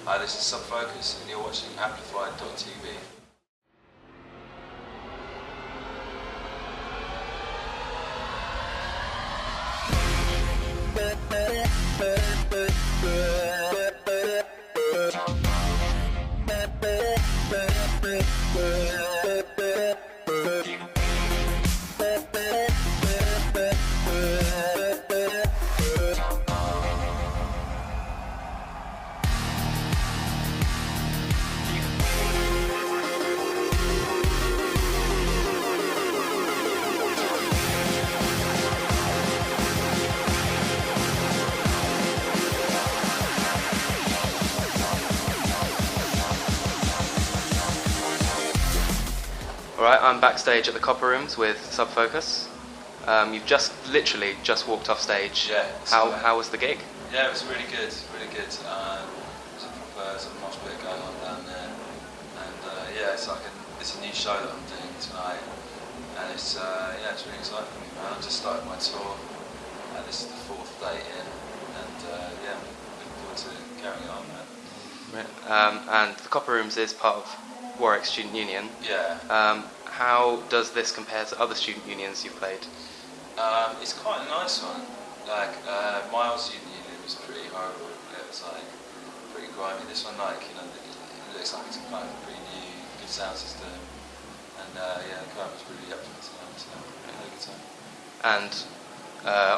Hi, this is Subfocus, and you're watching Amplified.tv. Alright, I'm backstage at the Copper Rooms with Subfocus. You've literally just walked off stage. Yeah. How was the gig? Yeah, it was really good, really good. There's a proper sort of mosh pit going on down there, and yeah, it's a new show that I'm doing tonight, and it's really exciting for me, man. I just started my tour, and this is the 4th day in, and yeah, looking forward to carrying on, man. Right. And the Copper Rooms is part of Warwick Student Union. Yeah. How does this compare to other student unions you've played? It's quite a nice one. Like my old student union was pretty horrible. It was like pretty grimy. This one, like, you know, it looks like it's kind of a pretty new, good sound system, and yeah, the crowd was really up for it tonight. So I had a good time. And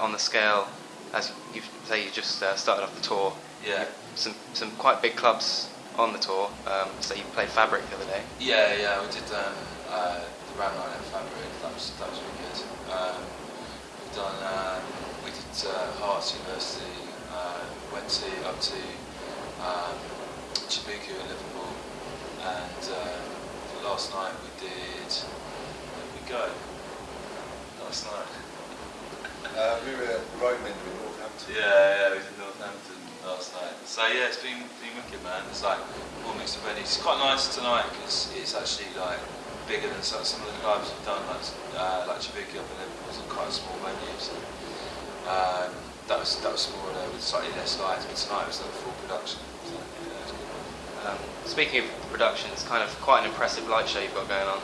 on the scale, as you say, you just started off the tour. Yeah. Some quite big clubs on the tour. So you played Fabric the other day. Yeah, we did the Ram Night at Fabric. That was really good. We did Hearts University. Went up to Chibuku in Liverpool, and last night we did. Where did we go? Last night. We were at Roman in Northampton. Yeah, we did Northampton last night. So yeah, it's been wicked, man. It's like all mixed of venues. It's quite nice tonight because it's actually like bigger than some of the clubs we've done, like Chibuku up in Liverpool. It's quite a small venue, so that was smaller with slightly less lights. But tonight was like full production. So yeah, it was good. Speaking of production, it's kind of quite an impressive light show you've got going on.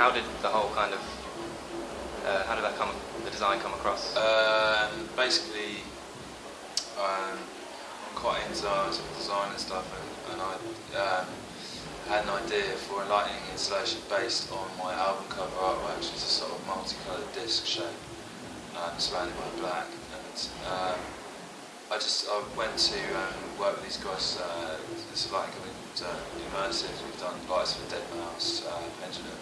How did the whole kind of how did the design come across? Basically, I'm quite into design and stuff, and I had an idea for a lighting installation based on my album cover artwork, which is a sort of multicoloured disc shape surrounded by black. And I went to work with these guys. It's a lighting company called Immersive. We've done lights for Dead Mouse, Pendulum,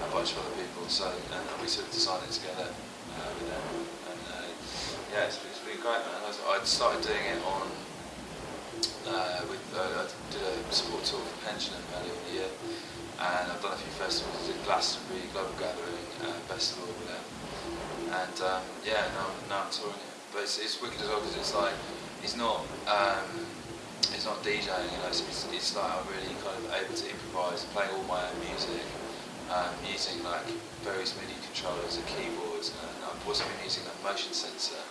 a bunch of other people. So and we sort of designed it together with them. And yeah, it's really great, man. I started doing it on. I did a support tour for Pendulum earlier in the year, and I've done a few festivals. I did Glastonbury, Global Gathering, Festival with them, and yeah, now I'm touring it. But it's wicked as well because it's like it's not DJing, you know. It's like I'm really kind of able to improvise, playing all my own music, using like various MIDI controllers and keyboards, and I've also been using a motion sensor.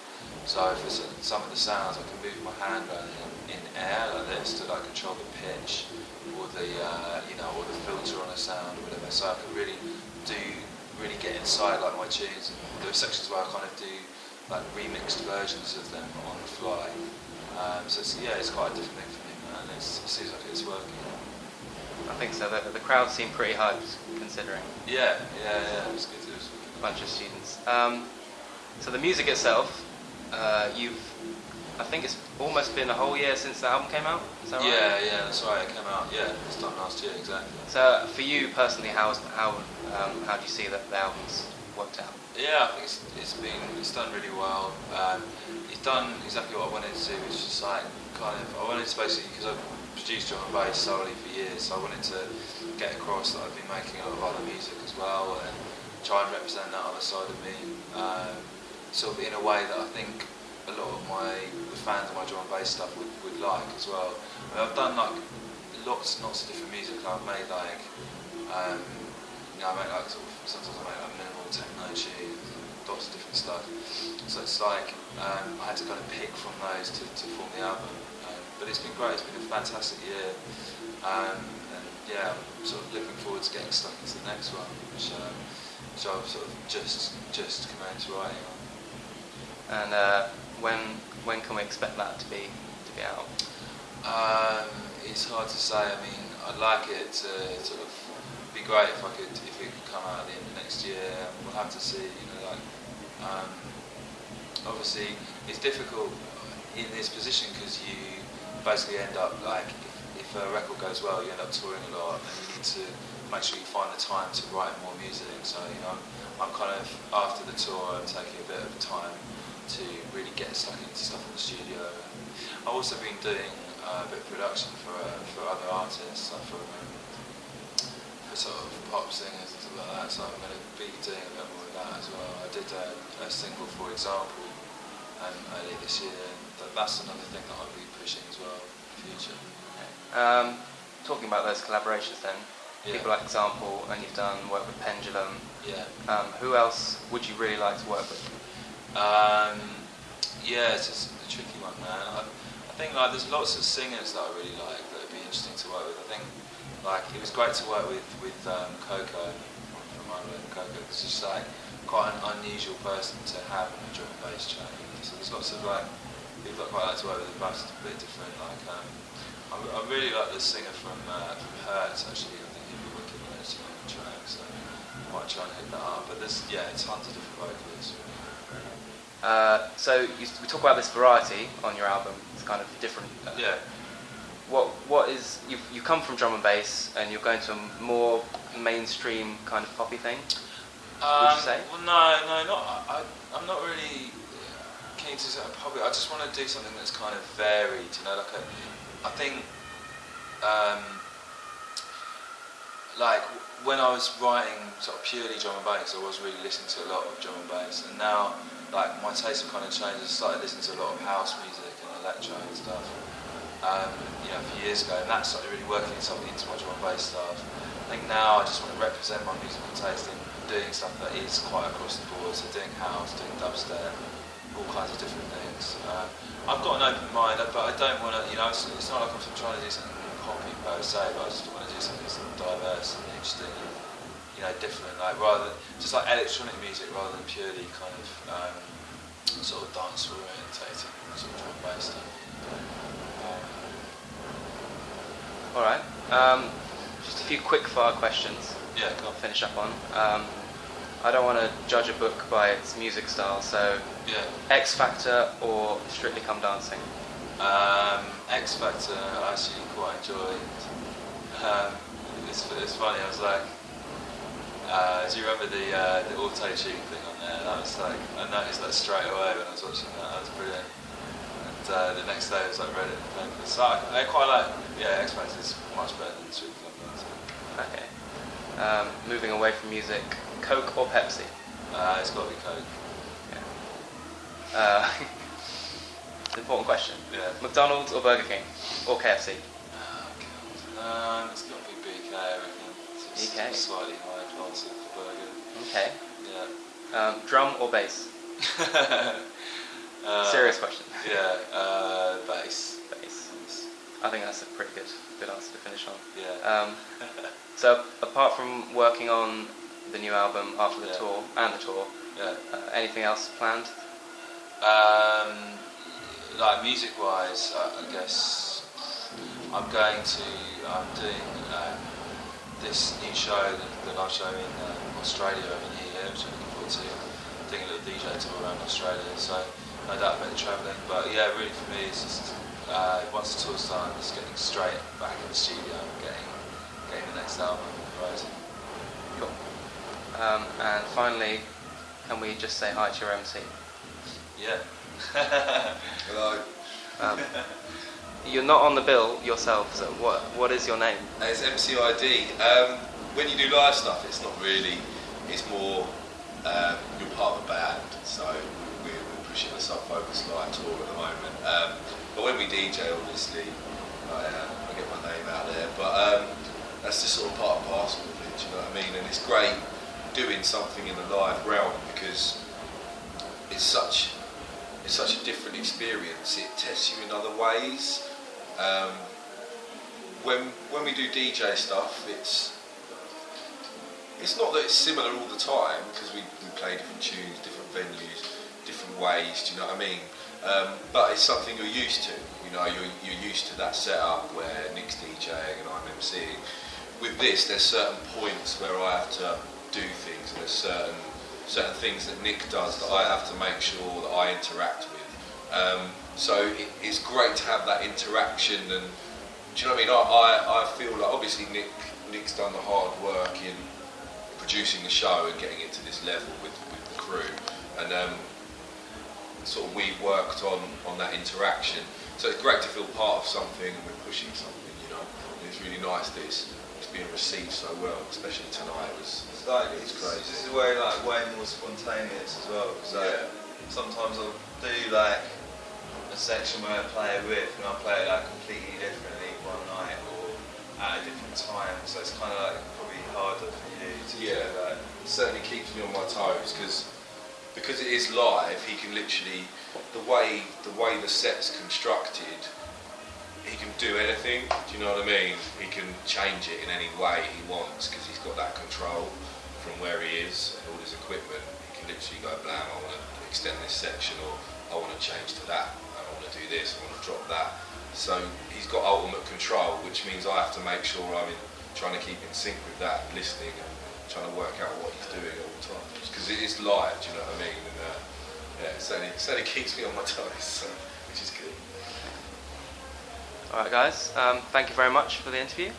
So for some of the sounds, I can move my hand around in air like this to like control the pitch or the or the filter on a sound or whatever. So I can really get inside like my tunes. And there are sections where I kind of do like remixed versions of them on the fly. So it's quite a different thing for me, man. It seems like it's working. I think so. The crowd seemed pretty hyped, considering. Yeah. It was good. It was a bunch of students. So the music itself. I think it's almost been a whole year since the album came out. Is that right? Yeah, that's right. It came out this time last year, exactly. So for you personally, how do you see that the album's worked out? Yeah, I think it's done really well. It's done exactly what I wanted to do. It's just like I wanted to basically, because I've produced drum and bass solely for years, so I wanted to get across that I've been making a lot of other music as well and try and represent that other side of me. Sort of in a way that I think a lot of the fans of my drum and bass stuff would like as well. I mean, I've done like lots and lots of different music. I've made like, I make like sometimes I make like minimal techno tune, lots of different stuff. So it's like I had to kind of pick from those to form the album. but it's been great. It's been a fantastic year, and yeah, I'm sort of looking forward to getting stuck into the next one, which I've sort of just commenced writing on. And when can we expect that to be out? It's hard to say. I mean, I'd like it to sort of be great if it could come out at the end of next year. We'll have to see. Obviously, it's difficult in this position because you basically end up like if a record goes well, you end up touring a lot, and you need to make sure you find the time to write more music. So I'm kind of after the tour, I'm taking a bit of time to really get stuck into stuff in the studio. I've also been doing a bit of production for other artists, like for sort of pop singers and stuff like that. So I'm going to be doing a bit more of that as well. I did a single, for example, earlier this year. That's another thing that I'll be pushing as well in the future. Talking about those collaborations then, people like Example, and you've done work with Pendulum. Yeah. Who else would you really like to work with? Yeah, it's just a tricky one, man. I think like there's lots of singers that I really like that would be interesting to work with. I think like it was great to work with Coco from Ireland. Coco, it's just like quite an unusual person to have on a drum and bass track. So there's lots of like people that I quite like to work with. But it's a bit different. Like I really like the singer from Hertz actually. I think he'd be wicked on the track. So I might try and hit that up. But there's it's tons of different vocalists. So we talk about this variety on your album. It's kind of different. Yeah. What is you come from drum and bass and you're going to a more mainstream kind of poppy thing? Would you say? Well, no, I'm not really keen to say poppy. I just want to do something that's kind of varied. Like I think like when I was writing sort of purely drum and bass, I was really listening to a lot of drum and bass, and now like my taste have kind of changed. I started listening to a lot of house music and electro and stuff. A few years ago, and that started really working itself into my drum and bass stuff. I think now I just want to represent my musical taste in doing stuff that is quite across the board. So doing house, doing dubstep, all kinds of different things. I've got an open mind, but I don't want to. It's not like I'm trying to do something poppy per se, but I just want to do something that's diverse and interesting and different. Like just like electronic music rather than purely kind of sort of dance orientated sort of drum and bass stuff. All right. Just a few quick fire questions. Yeah, go on. Finish up on. I don't want to judge a book by its music style, so X Factor or Strictly Come Dancing? X Factor I actually quite enjoyed. It's funny. I was like, do you remember the auto tune thing on there? That was like I noticed that straight away when I was watching that. That was brilliant. And the next day I was like read it in the paper. So I quite like X Factor is much better than Strictly Come Dancing. Okay. Moving away from music, Coke or Pepsi? It's got to be Coke. Yeah. It's an important question. Yeah. McDonald's or Burger King? Or KFC? Oh, God. It's got to be BK, I reckon. BK? Slightly high advanced for burger. Okay. Yeah. Drum or bass? Serious question. Yeah, bass. Bass. I think that's a pretty good answer to finish on. Yeah. So apart from working on the new album after the tour, anything else planned? Like music-wise, I guess I'm doing this new show, the live show in Australia every New Year, which I'm looking forward to. Doing a little DJ tour around Australia, so no doubt about the travelling. But yeah, really for me, it's just once the tour's done, just getting straight back in the studio and getting the next album right. Cool. And finally, can we just say hi to your MC? Yeah. Hello. You're not on the bill yourself, so what is your name? It's MCID. When you do live stuff, it's not really. It's more you're part of a band, so we're pushing a self-focused live tour at the moment. But when we DJ, obviously, I get my name out there. But that's just sort of part and parcel of it. Do you know what I mean? And it's great doing something in the live realm because it's such a different experience. It tests you in other ways. When we do DJ stuff, it's not that it's similar all the time, because we play different tunes, different venues, different ways. Do you know what I mean? But it's something you're used to. You know, you're used to that setup where Nick's DJing and I'm MCing. With this, there's certain points where I have to do things, and there's certain things that Nick does that I have to make sure that I interact with. So it's great to have that interaction, and do you know what I mean? I feel like obviously Nick's done the hard work in producing the show and getting it to this level with the crew, and sort of we've worked on that interaction. So it's great to feel part of something and we're pushing something, you know. And it's really nice that it's being received so well, especially tonight. It's crazy. This is way more spontaneous as well. Because sometimes I'll do like a section where I play a riff and I'll play it like completely differently one night or at a different time. So it's kind of like probably harder for you to do that. It certainly keeps me on my toes because it is live. He can literally, the way the set's constructed, he can do anything. Do you know what I mean? He can change it in any way he wants because he's got that control from where he is and all his equipment. He can literally go, blam, I want to extend this section, or I want to change to that, I want to do this, I want to drop that. So he's got ultimate control, which means I have to make sure I'm trying to keep in sync with that, listening and trying to work out what he's doing all the time. Because it is live, do you know what I mean? And it certainly keeps me on my toes, so, which is good. Alright guys, thank you very much for the interview.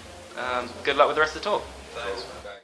Good luck with the rest of the tour. Thanks, man.